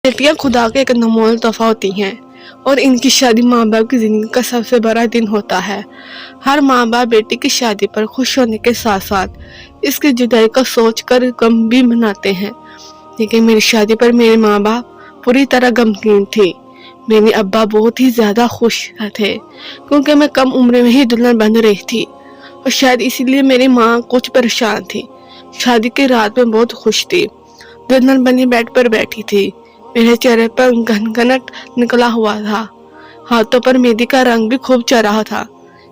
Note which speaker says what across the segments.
Speaker 1: बेटियां खुदा के एक अनमोल तोहफा होती हैं और इनकी शादी माँ बाप की जिंदगी का सबसे बड़ा दिन होता है। हर माँ बाप बेटी की शादी पर खुश होने के साथ साथ इसकी जुदाई का सोच कर गम भी मनाते हैं। लेकिन मेरी शादी पर मेरे माँ बाप पूरी तरह गमगीन थे। मेरे अब्बा बहुत ही ज्यादा खुश थे क्योंकि मैं कम उम्र में ही दुल्हन बन रही थी और शायद इसीलिए मेरी माँ कुछ परेशान थी। शादी की रात में बहुत खुश थी। दुल्हन बनी बेड पर बैठी थी। मेरे चेहरे पर घनघनट निकला हुआ था। हाथों पर मेहंदी का रंग भी खूब चढ़ा था।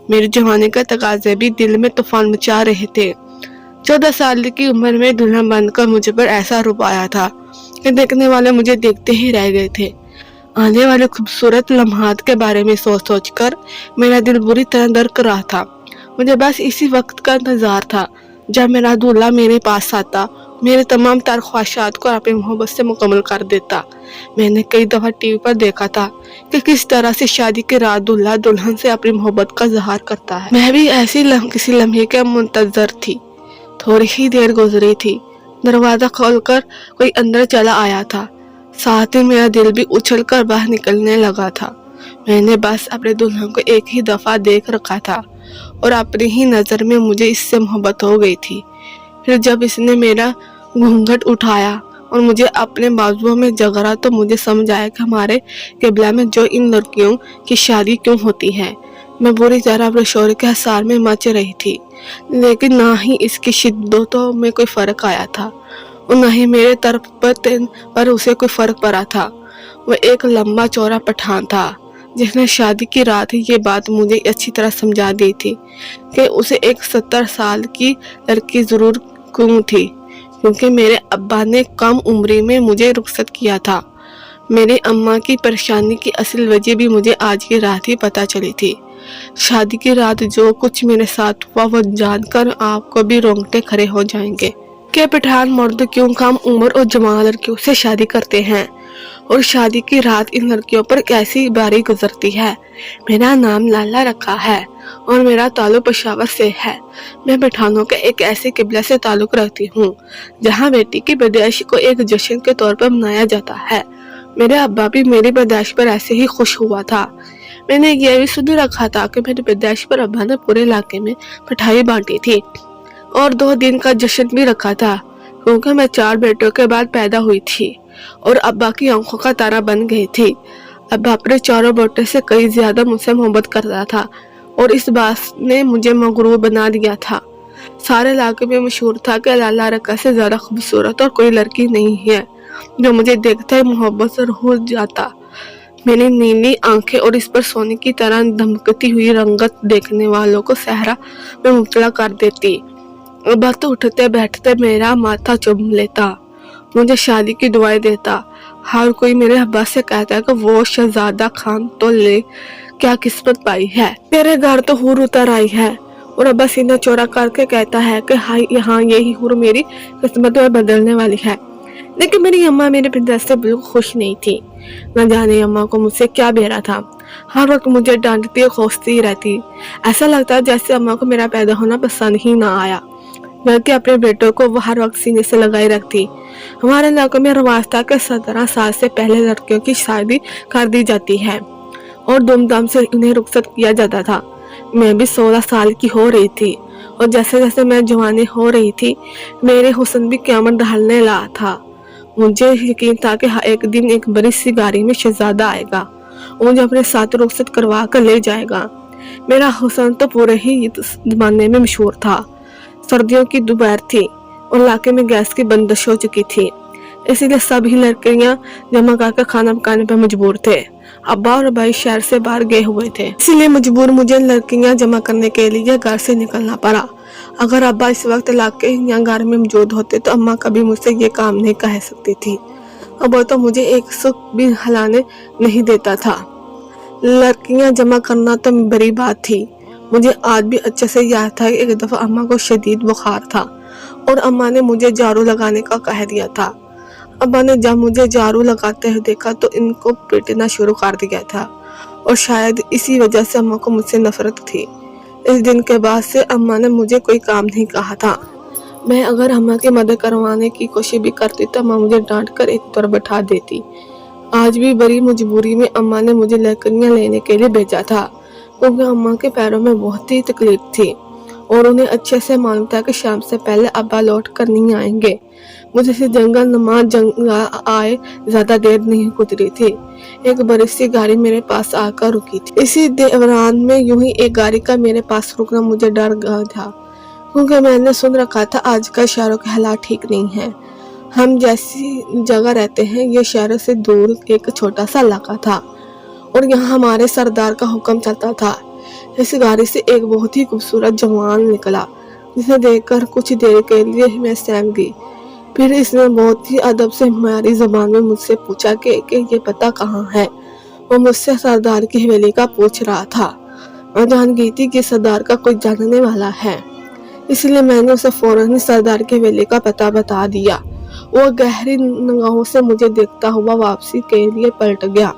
Speaker 1: मेरे जवानी का तकाजे भी दिल में तूफान मचा रहे थे। 14 साल की उम्र में दुल्हन बनकर मुझे पर ऐसा रूप आया था कि देखने वाले मुझे देखते ही रह गए थे। आने वाले खूबसूरत लम्हात के बारे में सोच सोच कर मेरा दिल बुरी तरह धड़क रहा था। मुझे बस इसी वक्त का इंतजार था जब मेरा दूल्हा मेरे पास आता, मेरे तमाम तार ख्वाहिशात को अपनी मोहब्बत से मुकम्मल कर देता। मैंने कई दफा टीवी पर देखा था कि किस तरह से शादी के रात दूल्हा दुल्हन से अपनी मोहब्बत का इजहार करता है। मैं भी ऐसी किसी लम्हे के मुंतजर थी। थोड़ी ही देर गुजरी थी, दरवाजा खोलकर कोई अंदर चला आया था। साथ ही मेरा दिल भी उछल कर बाहर निकलने लगा था। मैंने बस अपने दुल्हन को एक ही दफा देख रखा था और अपनी ही नजर में मुझे इससे मोहब्बत हो गई थी। फिर जब इसने मेरा घूंघट उठाया और मुझे अपने बाजुओं में जगरा तो मुझे समझ आया कि हमारे किबला में जो इन लड़कियों की शादी क्यों होती है। मैं बुरी तरह अपने शौहर के हसार में मच रही थी, लेकिन ना ही इसकी शिद्दतों में कोई फर्क आया था और न ही मेरे तरफ पर उसे कोई फर्क पड़ा था। वह एक लंबा चौड़ा पठान था जिसने शादी की रात ही ये बात मुझे अच्छी तरह समझा दी थी कि उसे एक 70 साल की लड़की जरूर क्यों थी, क्योंकि मेरे अब्बा ने कम उम्र में मुझे रुखसत किया था। मेरी अम्मा की परेशानी की असल वजह भी मुझे आज की रात ही पता चली थी। शादी की रात जो कुछ मेरे साथ हुआ वो जानकर आपको भी रोंगटे खड़े हो जाएंगे कि पठान मर्द क्यों कम उम्र और जवान लड़कियों से शादी करते हैं और शादी की रात इन लड़कियों पर कैसी बारी गुजरती है। मेरा नाम लाला रखा है और मेरा ताल्लुक पेशावर से है। मैं पठानों के एक ऐसे किबला से ताल्लुक रखती हूँ जहाँ बेटी की पैदाइश को एक जश्न के तौर पर मनाया जाता है। मेरे अब्बा भी मेरी पैदाइश पर ऐसे ही खुश हुआ था। मैंने यह भी सुन रखा था कि मेरी पैदाइश पर अब्बा ने पूरे इलाके में मिठाई बांटी थी और 2 दिन का जश्न भी रखा था, क्योंकि मैं 4 बेटों के बाद पैदा हुई थी और अब्बा की आंखों का तारा बन गई थी। अब्बा अपने 4 बेटों से कई ज्यादा मुझसे मोहब्बत करता था और इस बात ने मुझे मगरूर बना दिया था। सारे इलाके में मशहूर था कि लाला रक्का से ज्यादा खूबसूरत और कोई लड़की नहीं है। जो मुझे देखता ही मोहब्बत से हो जाता। मेरी नीली आंखें और इस पर सोने की तरह धमकती हुई रंगत देखने वालों को सहरा में मुब्तला कर देती। अब्बा तो उठते बैठते मेरा माथा चूम लेता, मुझे शादी की दुआएं देता। हर कोई मेरे अब्बा से कहता है कि वो शहजादा खान तो ले क्या किस्मत पाई है, तेरे घर तो हूर उतर आई है। और अब्बा सीना चौड़ा करके कहता है कि हाय यहाँ यही हूर मेरी किस्मत में बदलने वाली है। लेकिन मेरी अम्मा मेरे पैदाइश से बिल्कुल खुश नहीं थी। न जाने अम्मा को मुझसे क्या बेरा था। हर वक्त मुझे डांटती और कोसती रहती। ऐसा लगता जैसे अम्मा को मेरा पैदा होना पसंद ही ना आया, बल्कि अपने बेटों को वो हर वक्त सीने से लगाए रखती। हमारे इलाके में रिवाज था कि 17 साल से पहले लड़कियों की शादी कर दी जाती है और धूमधाम से उन्हें रुखसत किया जाता था। मैं भी 16 साल की हो रही थी और जैसे जैसे मैं जवानी हो रही थी मेरे हुस्न भी क़यामत ढालने लगा था। मुझे यकीन था कि एक दिन एक बड़ी सी गाड़ी में शहजादा आएगा और मुझे अपने साथ रुखसत करवा कर ले जाएगा। मेरा हुस्न तो पूरे ही जमाने में मशहूर था। सर्दियों की दोपहर थी और इलाके में गैस की बंदिश हो चुकी थी, इसीलिए सभी लड़कियां जमा करके खाना पकाने पर मजबूर थे। अब्बा और भाई शहर से बाहर गए हुए थे, इसीलिए मजबूर मुझे लड़कियां जमा करने के लिए घर से निकलना पड़ा। अगर अब्बा इस वक्त इलाके या घर में मौजूद होते तो अम्मा कभी मुझसे ये काम नहीं कह सकती थी। अब तो मुझे एक सुख भी हलाने नहीं देता था। लड़कियां जमा करना तो बड़ी बात थी। मुझे आज भी अच्छे से याद था कि एक दफा अम्मा को शदीद बुखार था और अम्मा ने मुझे झाड़ू लगाने का कह दिया था। अब्बा ने जब मुझे झाड़ू लगाते हुए देखा तो इनको पीटना शुरू कर दिया था और शायद इसी वजह से अम्मा को मुझसे नफरत थी। इस दिन के बाद से अम्मा ने मुझे कोई काम नहीं कहा था। मैं अगर अम्मा की मदद करवाने की कोशिश भी करती तो अम्मा मुझे डांट कर एक तरफ बैठा देती। आज भी बड़ी मजबूरी में अम्मा ने मुझे लकड़ियाँ लेने के लिए भेजा था, क्योंकि अम्मा के पैरों में बहुत ही तकलीफ थी और उन्हें अच्छे से मालूम था कि शाम से पहले अब्बा लौट कर नहीं आएंगे। मुझे से जंगल नुमा जंगल आए ज्यादा देर नहीं गुजरी थी, एक बड़ी सी गाड़ी मेरे पास आकर रुकी थी। इसी दौरान में यूं ही एक गाड़ी का मेरे पास रुकना मुझे डर गया था, क्योंकि मैंने सुन रखा था आजकल शहरों के हालात ठीक नहीं है। हम जैसी जगह रहते हैं ये शहरों से दूर एक छोटा सा इलाका था और यहाँ हमारे सरदार का हुक्म चलता था। इस गाड़ी से एक बहुत ही खूबसूरत जवान निकला, जिसे देखकर कुछ देर के लिए मैं सहम गई। फिर इसने बहुत ही अदब से हमारी जबान में मुझसे पूछा कि ये पता कहाँ है। वो मुझसे सरदार की हवेली का पूछ रहा था। मैं जान गई थी कि सरदार का कोई जानने वाला है, इसलिए मैंने उसे फौरन ही सरदार की हवेली का पता बता दिया। वो गहरी निगाहों से मुझे देखता हुआ वापसी के लिए पलट गया।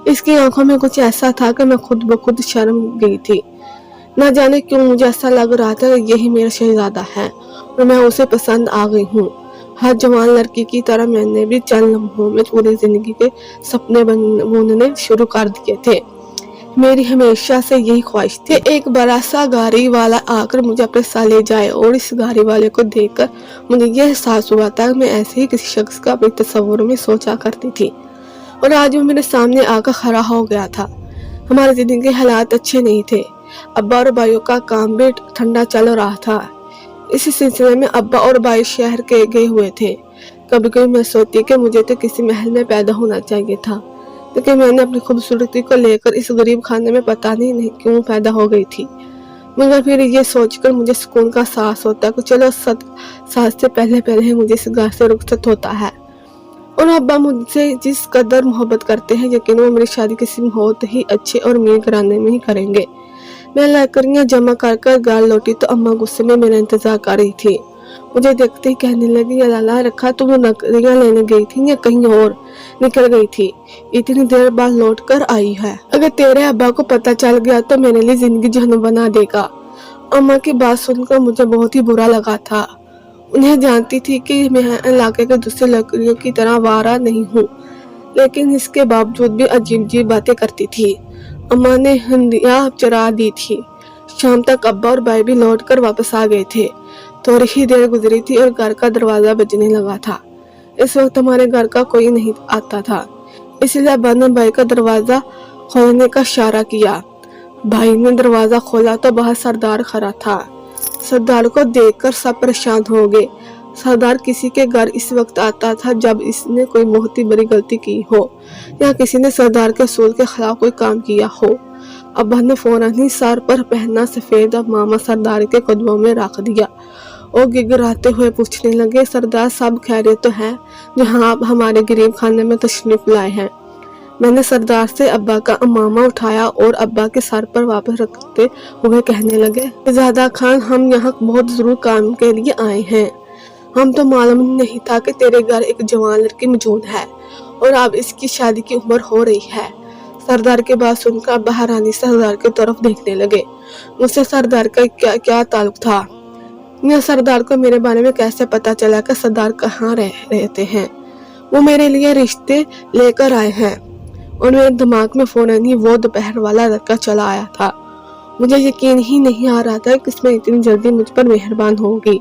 Speaker 1: इसकी आंखों में कुछ ऐसा था कि मैं खुद ब खुद शर्म गई थी। न जाने क्यों मुझे ऐसा लग रहा था कि यही मेरा शहजादा है और मैं उसे पसंद आ गई हूँ। हर जवान लड़की की तरह मैंने भी चंद लम्हों में पूरी जिंदगी के सपने बुनने शुरू कर दिए थे। मेरी हमेशा से यही ख्वाहिश थी एक बड़ा सा गाड़ी वाला आकर मुझे अपने साथ ले जाए, और इस गाड़ी वाले को देखकर मुझे यह एहसास हुआ था कि मैं ऐसे ही किसी शख्स का अपने तस्वुर में सोचा करती थी और आज वो मेरे सामने आकर खड़ा हो गया था। हमारी जिंदगी के हालात अच्छे नहीं थे। अब्बा और भाइयों का काम भी ठंडा चल रहा था। इसी सिलसिले में अब्बा और भाई शहर के गए हुए थे। कभी कभी मैं सोचती कि मुझे तो किसी महल में पैदा होना चाहिए था, लेकिन मैंने अपनी खूबसूरती को लेकर इस गरीब खाने में पता नहीं क्यों पैदा हो गई थी। मगर फिर ये सोचकर मुझे सुकून का सांस होता कि चलो सांस से पहले मुझे इस घर से रुखसत होता है। और अब्बा मुझसे जिस कदर मोहब्बत करते हैं, यकीन वो मेरी शादी किसी बहुत ही अच्छे और अमीर घराने में ही करेंगे। मैं लकड़ियाँ जमा कर घर लौटी तो अम्मा गुस्से में मेरा इंतजार कर रही थी। मुझे देखते ही कहने लगी, अल्लाह रखा तुम वो लकड़ियाँ लेने गई थी या कहीं और निकल गई थी? इतनी देर बाद लौट कर आई है। अगर तेरे अब्बा को पता चल गया तो मेरे लिए जिंदगी जहन्नुम बना देगा। अम्मा की बात सुनकर मुझे बहुत ही बुरा लगा था। उन्हें जानती थी कि मैं इलाके के दूसरे लड़कियों की तरह वारा नहीं हूँ, लेकिन इसके बावजूद भी अजीब अजीब बातें करती थी। अम्मा ने हंडिया चरा दी थी। शाम तक अब्बा और भाई भी लौट कर वापस आ गए थे। थोड़ी ही देर गुजरी थी और घर का दरवाजा बजने लगा था। इस वक्त हमारे घर का कोई नहीं आता था, इसलिए अब्बा ने भाई का दरवाजा खोलने का इशारा किया। भाई ने दरवाजा खोला तो बाहर सरदार खड़ा था। सरदार को देखकर सब परेशान हो गए। सरदार किसी के घर इस वक्त आता था जब इसने कोई बहुत ही बड़ी गलती की हो या किसी ने सरदार के असूल के खिलाफ कोई काम किया हो। अब्बा ने फौरन ही सर पर पहना सफेद मामा सरदार के कदमों में रख दिया और गिड़गिड़ाते हुए पूछने लगे, सरदार साहब खैरियत तो है जहाँ आप हमारे गरीब खाने में तशरीफ लाए हैं? मैंने सरदार से अब्बा का अमामा उठाया और अब्बा के सर पर वापस रखते हुए कहने लगे, शहजादा खान हम यहाँ बहुत जरूर काम के लिए आए हैं। हम तो मालूम नहीं था कि तेरे घर एक जवान लड़की मौजूद है और अब इसकी शादी की उम्र हो रही है। सरदार की बात सुनकर अब्बा हैरानी से सरदार की तरफ देखने लगे। मुझसे सरदार का क्या ताल्लुक था? या सरदार को मेरे बारे में कैसे पता चला कि सरदार कहाँ रहते हैं? वो मेरे लिए रिश्ते लेकर आए हैं और मेरे दिमाग में फौरन ही वो दोपहर वाला लड़का चला आया था। मुझे यकीन ही नहीं आ रहा था कि इसमें इतनी जल्दी मुझ पर मेहरबान होगी।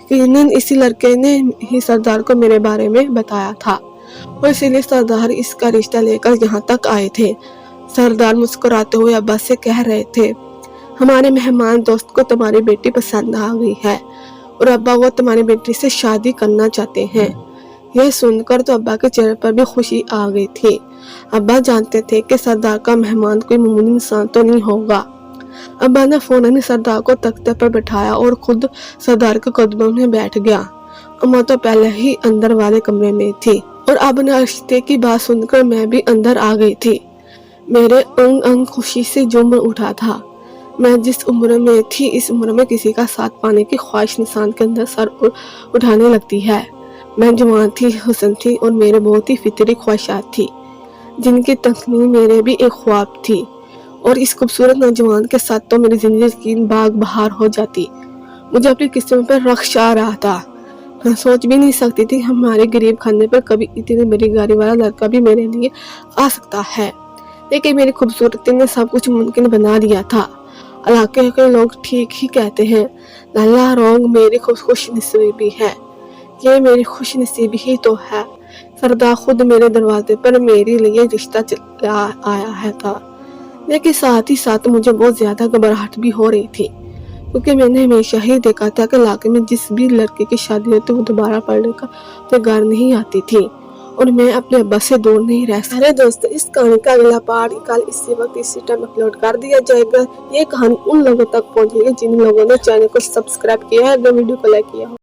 Speaker 1: यकीनन इसी लड़के ने ही सरदार को मेरे बारे में बताया था और इसीलिए सरदार इसका रिश्ता लेकर यहाँ तक आए थे। सरदार मुस्कुराते हुए अब्बा से कह रहे थे, हमारे मेहमान दोस्त को तुम्हारी बेटी पसंद आ गई है और अब्बा वो तुम्हारी बेटी से शादी करना चाहते हैं। यह सुनकर तो अब्बा के चेहरे पर भी खुशी आ गई थी। अब्बा जानते थे कि सरदार का मेहमान कोई मामूली इंसान तो नहीं होगा। अब्बा ने फौरन सरदार को तख्ते पर बैठाया और खुद सरदार के कदमों में बैठ गया। अम्मा तो पहले ही अंदर वाले कमरे में थी और अब नाश्ते की बात सुनकर मैं भी अंदर आ गई थी। मेरे अंग अंग खुशी से झूम उठा था। मैं जिस उम्र में थी इस उम्र में किसी का साथ पाने की ख्वाहिश इंसान के अंदर सर उठाने लगती है। मैं जवान थी, हुस्न थी और मेरे बहुत ही फितरी ख्वाहिशात थी, जिनकी तकमील मेरे भी एक ख्वाब थी। और इस खूबसूरत नौजवान के साथ तो मेरी जिंदगी की बाग बहार हो जाती। मुझे अपनी किस्मत पर रख्श आ रहा था। मैं सोच भी नहीं सकती थी हमारे गरीब खाने पर कभी इतनी बड़ी गाड़ी वाला लड़का भी मेरे लिए आ सकता है, लेकिन मेरी खूबसूरती ने सब कुछ मुमकिन बना दिया था। इलाके के लोग ठीक ही कहते हैं, लल्ला रोंग मेरी खुशनसीबी है। ये मेरी खुशनसीबी ही तो है। सरदा खुद मेरे दरवाजे पर मेरे लिए रिश्ता चला आया है था, लेकिन साथ ही साथ मुझे बहुत ज्यादा घबराहट भी हो रही थी, क्योंकि मैंने हमेशा ही देखा था कि इलाके में जिस भी लड़के की शादी होती वो दोबारा पढ़ने का तैयार नहीं आती थी, और मैं अपने अब्बा से दूर नहीं रह सकती। अरे दोस्तों, इस कहानी का अगला पार्ट कल इसी वक्त इसी टाइम अपलोड कर दिया जाएगा। ये कहानी उन लोगों तक पहुंचेगी जिन लोगों ने चैनल को सब्सक्राइब किया है, अगर वीडियो को लाइक किया हो।